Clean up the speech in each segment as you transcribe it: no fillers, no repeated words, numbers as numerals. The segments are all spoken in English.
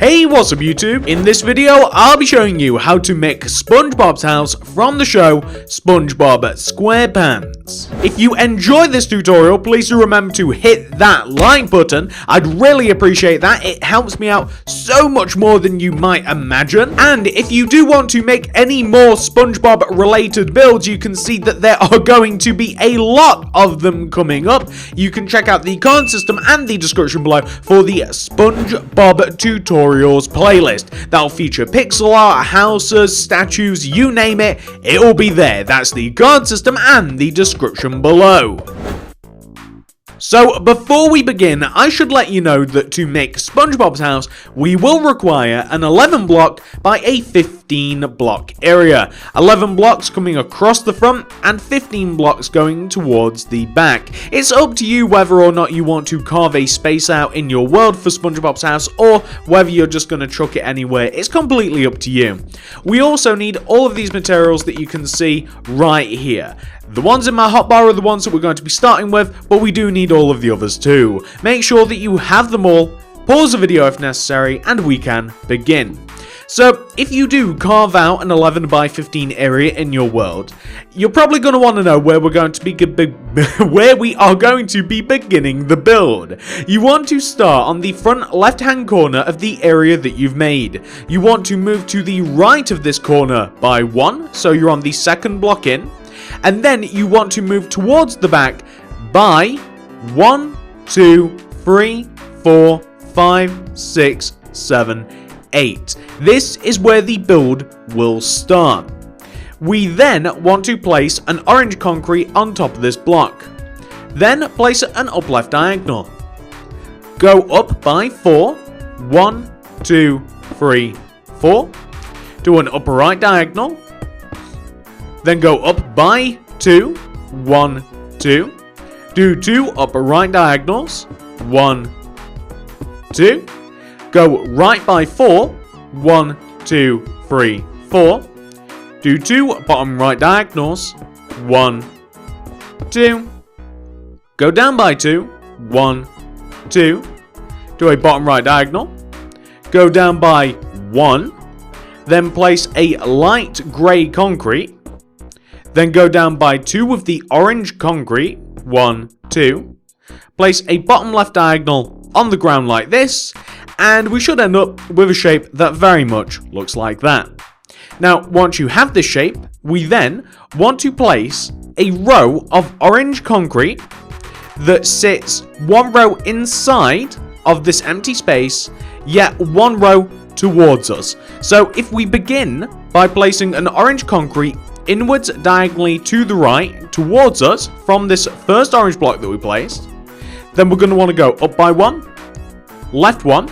Hey, what's up YouTube? In this video, I'll be showing you how to make SpongeBob's house from the show Spongebob Squarepants. If you enjoy this tutorial, please do remember to hit that like button. I'd really appreciate that. It helps me out so much more than you might imagine. And if you do want to make any more SpongeBob related builds, you can see that there are going to be a lot of them coming up. You can check out the card system and the description below for the SpongeBob tutorial playlist. That'll feature pixel art, houses, statues, you name it, it'll be there. That's the card system and the description below. So, before we begin, I should let you know that to make SpongeBob's house, we will require an 11 block by a 15 block area. 11 blocks coming across the front and 15 blocks going towards the back. It's up to you whether or not you want to carve a space out in your world for SpongeBob's house or whether you're just going to chuck it anywhere. It's completely up to you. We also need all of these materials that you can see right here. The ones in my hotbar are the ones that we're going to be starting with, but we do need all of the others too. Make sure that you have them all, pause the video if necessary, and we can begin. So, if you do carve out an 11 by 15 area in your world, you're probably going to want to know where we're going to be where we are going to be beginning the build. You want to start on the front left-hand corner of the area that you've made. You want to move to the right of this corner by 1, so you're on the second block in. And then you want to move towards the back by 1, 2, 3, 4, 5, 6, 7, 8. This is where the build will start. We then want to place an orange concrete on top of this block. Then place an up left diagonal. Go up by 4. 1, 2, 3, 4. Do an upper right diagonal. Then go up by 2, 1, 2. Do 2 upper right diagonals, 1, 2. Go right by 4, 1, 2, 3, 4. Do 2 bottom right diagonals, 1, 2. Go down by 2, 1, 2. Do a bottom right diagonal. Go down by 1. Then place a light grey concrete. Then go down by 2 with the orange concrete, 1, 2. Place a bottom left diagonal on the ground like this, and we should end up with a shape that very much looks like that. Now, once you have this shape, we then want to place a row of orange concrete that sits one row inside of this empty space, yet one row towards us. So if we begin by placing an orange concrete inwards diagonally to the right towards us from this first orange block that we placed, then we're going to want to go up by 1, left 1,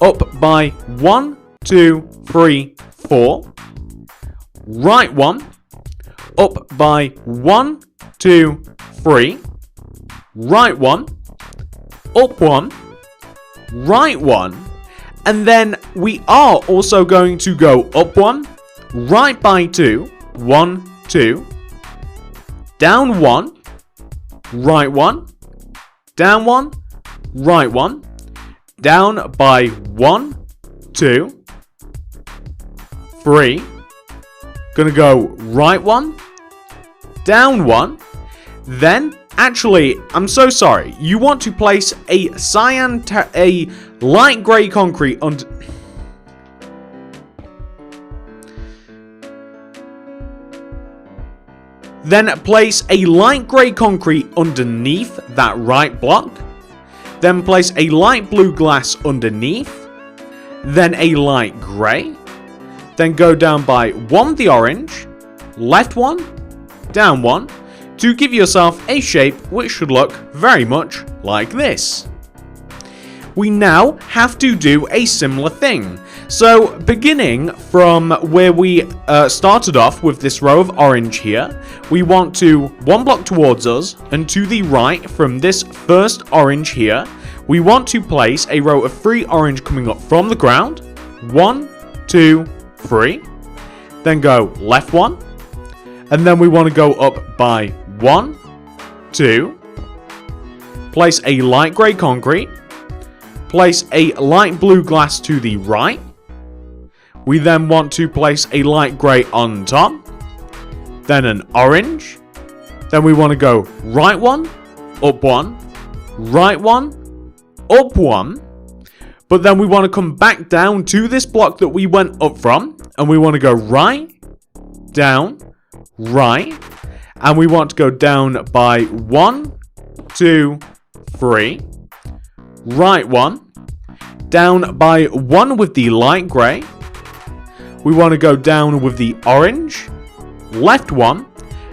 up by 1, 2, 3, 4, right 1, up by 1, 2, 3, right 1, up 1, right 1, and then we are also going to go up 1, right by 2, 1, 2, down 1, right 1, down 1, right 1, down by 1, 2, 3, gonna go right 1, down 1, then, actually, I'm so sorry, you want to place a light grey concrete under... Then place a light grey concrete underneath that right block. Then place a light blue glass underneath. Then a light grey. Then go down by 1 the orange, left 1, down 1, to give yourself a shape which should look very much like this. We now have to do a similar thing. So, beginning from where we started off with this row of orange here, we want to 1 block towards us, and to the right from this first orange here, we want to place a row of 3 orange coming up from the ground. 1, 2, 3. Then go left 1. And then we want to go up by 1, 2. Place a light grey concrete. place a light blue glass to the right. We then want to place a light grey on top. Then an orange. Then we want to go right one, up one, right one, up one. But then we want to come back down to this block that we went up from. And we want to go right, down, right. And we want to go down by 1, 2, 3. Right one. Down by 1 with the light grey. We want to go down with the orange. Left one.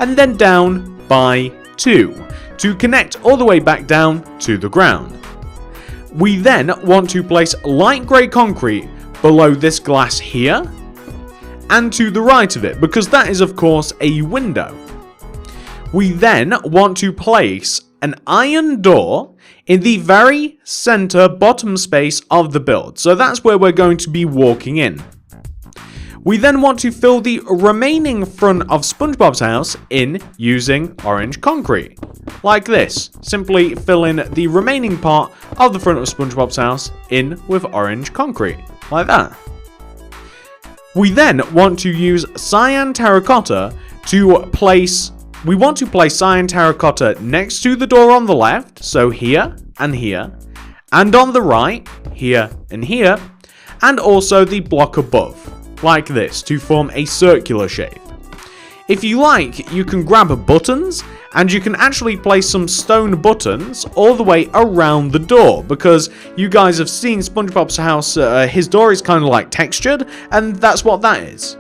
And then down by 2. To connect all the way back down to the ground. We then want to place light grey concrete below this glass here and to the right of it, because that is of course a window. We then want to place an iron door in the very center bottom space of the build, so that's where we're going to be walking in. We then want to fill the remaining front of SpongeBob's house in using orange concrete. Like this. Simply fill in the remaining part of the front of SpongeBob's house in with orange concrete. Like that. We then want to use cyan terracotta to place... We want to place cyan terracotta next to the door on the left, so here and here, and on the right, here and here, and also the block above. Like this, to form a circular shape. If you like, you can grab buttons, and you can actually place some stone buttons all the way around the door, because you guys have seen SpongeBob's house, his door is kind of like textured, and that's what that is.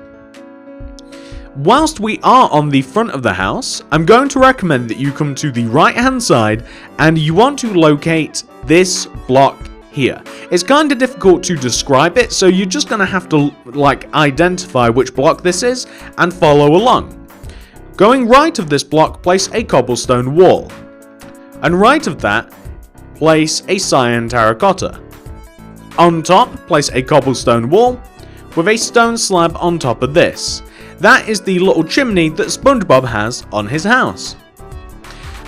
Whilst we are on the front of the house, I'm going to recommend that you come to the right hand side, and you want to locate this block here. It's kind of difficult to describe it, so you're just going to have to identify which block this is and follow along. Going right of this block, place a cobblestone wall. And right of that, place a cyan terracotta. On top, place a cobblestone wall with a stone slab on top of this. That is the little chimney that SpongeBob has on his house.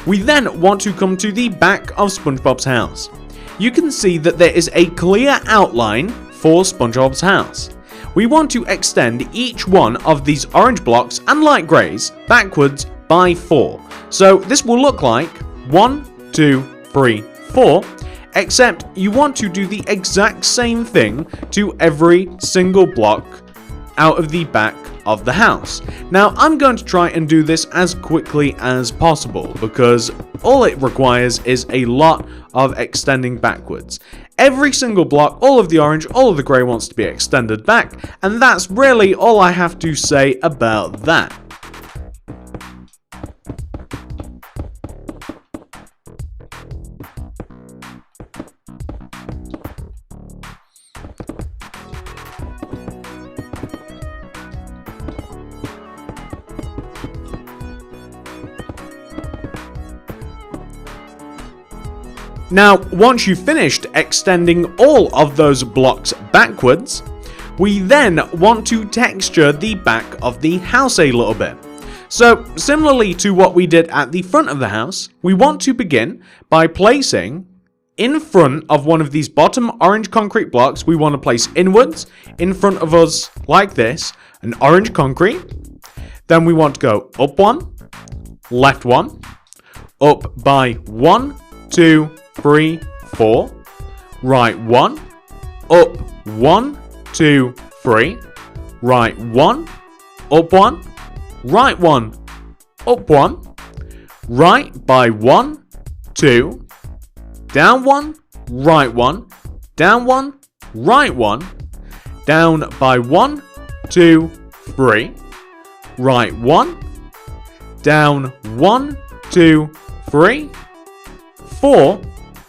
We then want to come to the back of SpongeBob's house. You can see that there is a clear outline for SpongeBob's house. We want to extend each one of these orange blocks and light greys backwards by 4. So this will look like 1, 2, 3, 4, except you want to do the exact same thing to every single block out of the back of the house. Now I'm going to try and do this as quickly as possible because all it requires is a lot of extending backwards. Every single block, all of the orange, all of the grey wants to be extended back, and that's really all I have to say about that. Now, once you've finished extending all of those blocks backwards, we then want to texture the back of the house a little bit. So, similarly to what we did at the front of the house, we want to begin by placing in front of one of these bottom orange concrete blocks, we want to place inwards in front of us like this, an orange concrete. Then we want to go up one, left one, up by 1, 2, 3, 4, right 1, up 1, 2, 3, right 1, up 1, right 1, up 1, right by 1, 2, down 1, right 1, down 1, right 1, down by 1, 2, 3, right 1, down 1, 2, 3, 4,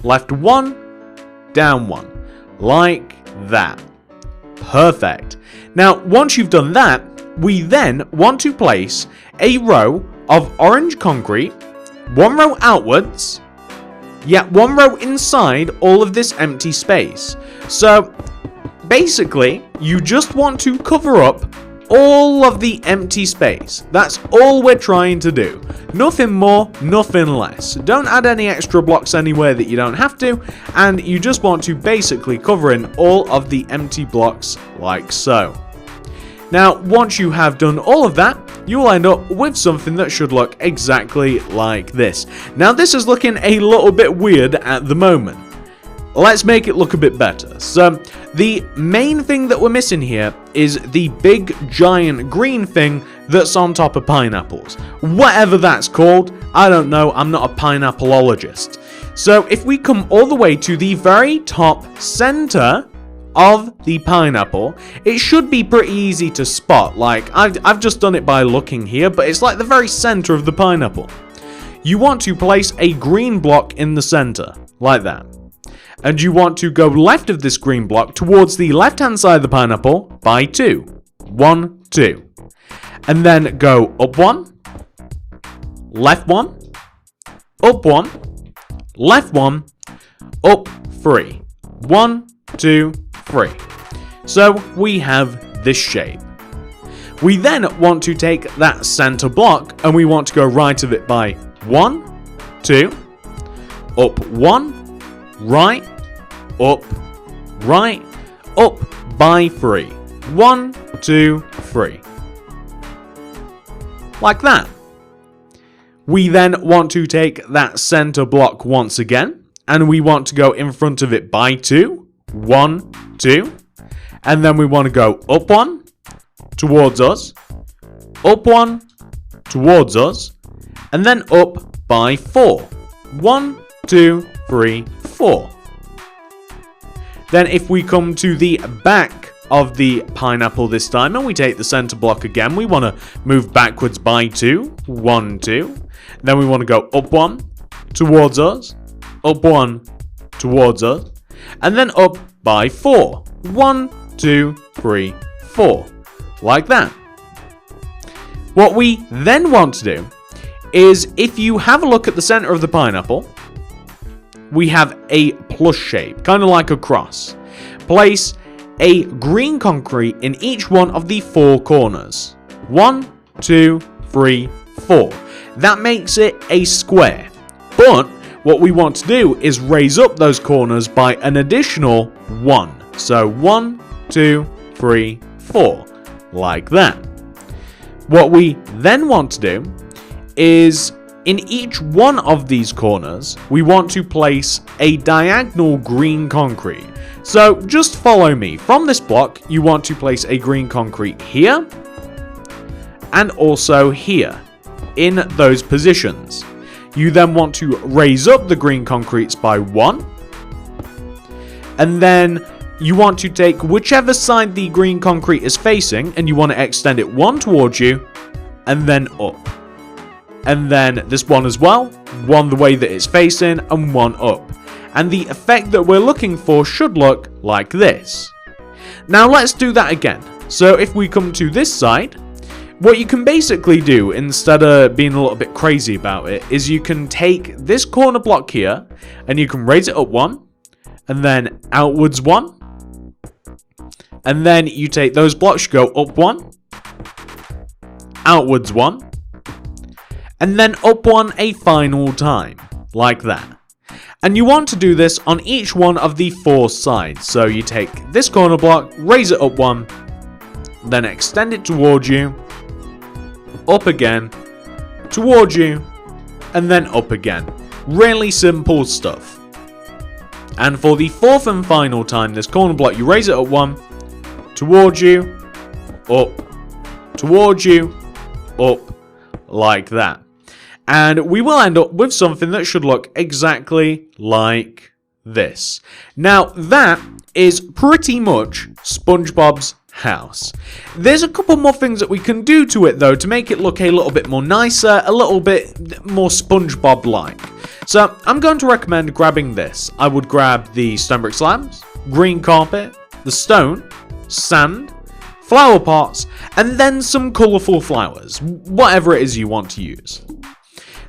left 1, down 1, like that. Perfect. Now, once you've done that, we then want to place a row of orange concrete, one row outwards, yet one row inside all of this empty space. So, basically, you just want to cover up all of the empty space. That's all we're trying to do. Nothing more, nothing less. Don't add any extra blocks anywhere that you don't have to, and you just want to basically cover in all of the empty blocks like so. Now, once you have done all of that, you will end up with something that should look exactly like this. Now, this is looking a little bit weird at the moment. Let's make it look a bit better. So, the main thing that we're missing here is the big, giant green thing that's on top of pineapples. Whatever that's called, I don't know, I'm not a pineappleologist. So, if we come all the way to the very top center of the pineapple, it should be pretty easy to spot. Like, I've just done it by looking here, but it's like the very center of the pineapple. You want to place a green block in the center, like that. And you want to go left of this green block towards the left-hand side of the pineapple by 2. 1, 2. And then go up 1, left 1, up 1, left 1, up 3. 1, 2, 3. So we have this shape. We then want to take that center block and we want to go right of it by 1, 2, up 1, right, up by 3. 1, 2, 3. Like that. We then want to take that center block once again and we want to go in front of it by 2. 1, 2, and then we want to go up 1 towards us, up 1 towards us, and then up by 4. 1, 2, 3, 4. Then if we come to the back of the pineapple this time and we take the center block again, we want to move backwards by 2. 1, 2. Then we want to go up 1 towards us, up 1 towards us, and then up by 4. 1, 2, 3, 4. Like that. What we then want to do is, if you have a look at the center of the pineapple, we have a plus shape, kind of like a cross. Place a green concrete in each one of the 4 corners. 1, 2, 3, 4. That makes it a square. But what we want to do is raise up those corners by an additional 1. So 1, 2, 3, 4. Like that. What we then want to do is, in each one of these corners, we want to place a diagonal green concrete. So just follow me. From this block, you want to place a green concrete here and also here in those positions. You then want to raise up the green concretes by 1. And then you want to take whichever side the green concrete is facing and you want to extend it 1 towards you and then up. And then this one as well, 1 the way that it's facing and 1 up. And the effect that we're looking for should look like this. Now let's do that again. So if we come to this side, what you can basically do, instead of being a little bit crazy about it, is you can take this corner block here and you can raise it up 1 and then outwards 1. And then you take those blocks, go up 1, outwards 1, and then up 1 a final time, like that. And you want to do this on each one of the 4 sides. So you take this corner block, raise it up 1, then extend it towards you, up again, towards you, and then up again. Really simple stuff. And for the 4th and final time, this corner block, you raise it up 1, towards you, up, towards you, up, like that. And we will end up with something that should look exactly like this. Now, that is pretty much SpongeBob's house. There's a couple more things that we can do to it, though, to make it look a little bit more nicer, a little bit more SpongeBob-like. So, I'm going to recommend grabbing this. I would grab the stone brick slabs, green carpet, the stone, sand, flower pots, and then some colourful flowers, whatever it is you want to use.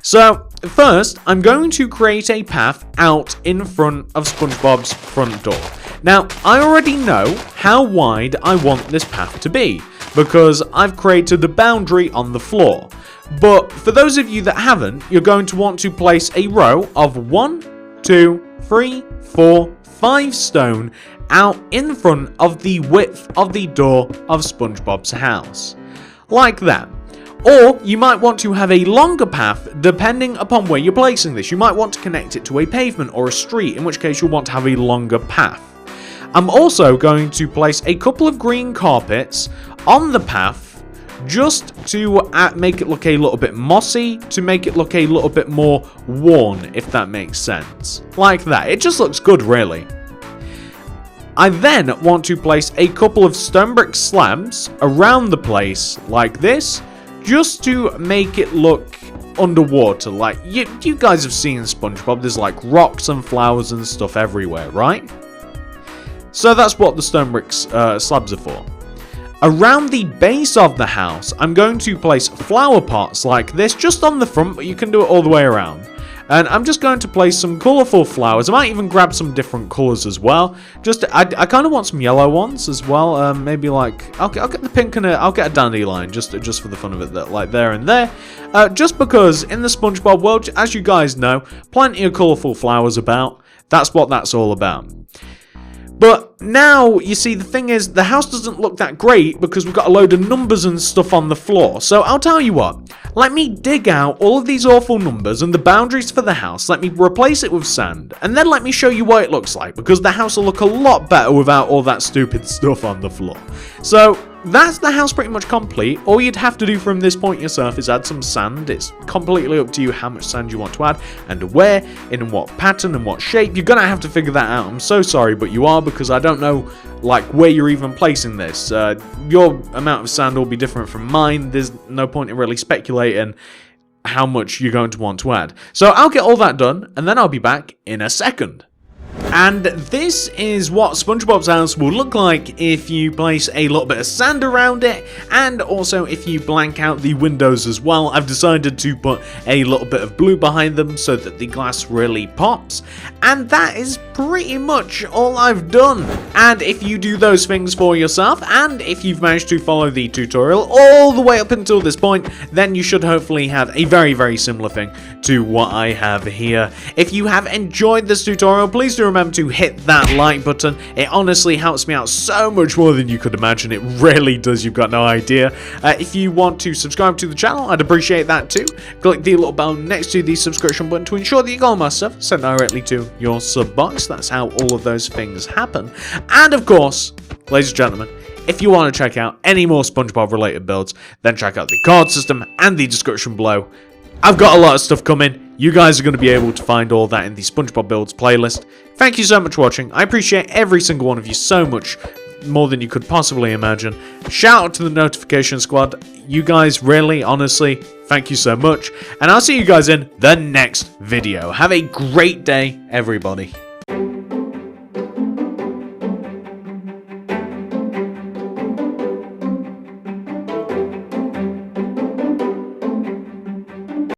So, first, I'm going to create a path out in front of SpongeBob's front door. Now, I already know how wide I want this path to be. because I've created a boundary on the floor. But for those of you that haven't, you're going to want to place a row of 1, 2, 3, 4, 5 stone out in front of the width of the door of SpongeBob's house. Like that. Or you might want to have a longer path depending upon where you're placing this. You might want to connect it to a pavement or a street, in which case you'll want to have a longer path. I'm also going to place a couple of green carpets on the path just to make it look a little bit mossy, to make it look a little bit more worn, if that makes sense. Like that. It just looks good, really. I then want to place a couple of stone brick slabs around the place like this, just to make it look underwater. Like, you guys have seen SpongeBob, there's like rocks and flowers and stuff everywhere, right? So that's what the stone brick slabs are for. Around the base of the house, I'm going to place flower pots like this, just on the front, but you can do it all the way around. And I'm just going to place some colourful flowers. I might even grab some different colours as well. I kind of want some yellow ones as well. Maybe like, I'll get the pink and I'll get a dandelion just for the fun of it, like there and there. Just because in the SpongeBob world, as you guys know, plenty of colourful flowers about. That's what that's all about. But now, you see, the thing is, the house doesn't look that great because we've got a load of numbers and stuff on the floor. So I'll tell you what, let me dig out all of these awful numbers and the boundaries for the house, let me replace it with sand, and then let me show you what it looks like, because the house will look a lot better without all that stupid stuff on the floor. So that's the house pretty much complete. All you'd have to do from this point yourself is add some sand. It's completely up to you how much sand you want to add and where, in what pattern and what shape. You're gonna have to figure that out. I'm so sorry, but you are, because I don't know like where you're even placing this. Your amount of sand will be different from mine. There's no point in really speculating how much you're going to want to add. So I'll get all that done and then I'll be back in a second. And this is what SpongeBob's house will look like if you place a little bit of sand around it, and also if you blank out the windows as well. I've decided to put a little bit of blue behind them so that the glass really pops, and that is pretty much all I've done. And if you do those things for yourself, and if you've managed to follow the tutorial all the way up until this point, then you should hopefully have a very, very similar thing to what I have here. If you have enjoyed this tutorial, please do remember to hit that like button. It honestly helps me out so much more than you could imagine. It really does. You've got no idea. If you want to subscribe to the channel, I'd appreciate that too. Click the little bell next to the subscription button to ensure that you got all my stuff sent directly to your sub box. That's how all of those things happen. And of course, ladies and gentlemen, if you want to check out any more SpongeBob related builds, then check out the card system and the description below. I've got a lot of stuff coming. You guys are going to be able to find all that in the SpongeBob Builds playlist. Thank you so much for watching. I appreciate every single one of you so much, more than you could possibly imagine. Shout out to the notification squad. You guys really, honestly, thank you so much. And I'll see you guys in the next video. Have a great day, everybody.